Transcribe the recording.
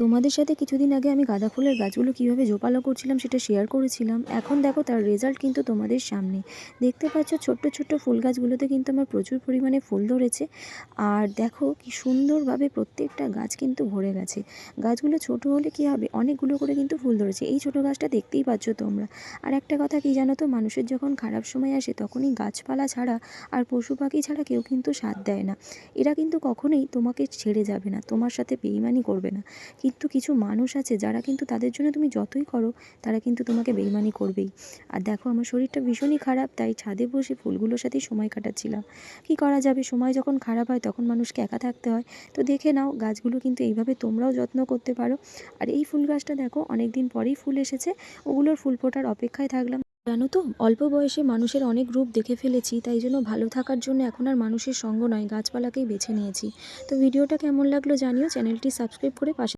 তোমাদের সাথে কিছুদিন আগে আমি গাঁদা ফুলের গাছগুলো কীভাবে জোপালো করছিলাম সেটা শেয়ার করেছিলাম। এখন দেখো তার রেজাল্ট কিন্তু তোমাদের সামনে দেখতে পাচ্ছ। ছোট্ট ছোট্ট ফুল গাছগুলোতে কিন্তু আমার প্রচুর পরিমাণে ফুল ধরেছে। আর দেখো কি সুন্দরভাবে প্রত্যেকটা গাছ কিন্তু ভরে গেছে। গাছগুলো ছোট হলে কী হবে, অনেকগুলো করে কিন্তু ফুল ধরেছে। এই ছোট গাছটা দেখতেই পাচ্ছ তোমরা। আর একটা কথা কি জানো তো, মানুষের যখন খারাপ সময় আসে তখনই গাছপালা ছাড়া আর পশু পাখি ছাড়া কেউ কিন্তু সাথ দেয় না। এরা কিন্তু কখনোই তোমাকে ছেড়ে যাবে না, তোমার সাথে বেইমানি করবে না। কিন্তু কিছু মানুষ আছে যারা কিন্তু তাদের জন্য তুমি যতই করো তারা কিন্তু তোমাকে বেইমানি করবেই। আর দেখো আমার শরীরটা ভীষণই খারাপ, তাই ছাদে বসে ফুলগুলোর সাথেই সময় কাটাচ্ছিলাম। কি করা যাবে, সময় যখন খারাপ হয় তখন মানুষকে একা থাকতে হয়। তো দেখে নাও গাছগুলো কিন্তু এইভাবে তোমরাও যত্ন করতে পারো। আর এই ফুল গাছটা দেখো অনেক দিন পরেই ফুল এসেছে, ওগুলোর ফুল ফোটার অপেক্ষায় থাকলাম। জানো তো, অল্প বয়সে মানুষের অনেক রূপ দেখে ফেলেছি, তাই জন্য ভালো থাকার জন্য এখন আর মানুষের সঙ্গ নয়, গাছপালাকেই বেছে নিয়েছি। তো ভিডিওটা কেমন লাগলো জানিও, চ্যানেলটি সাবস্ক্রাইব করে পাশে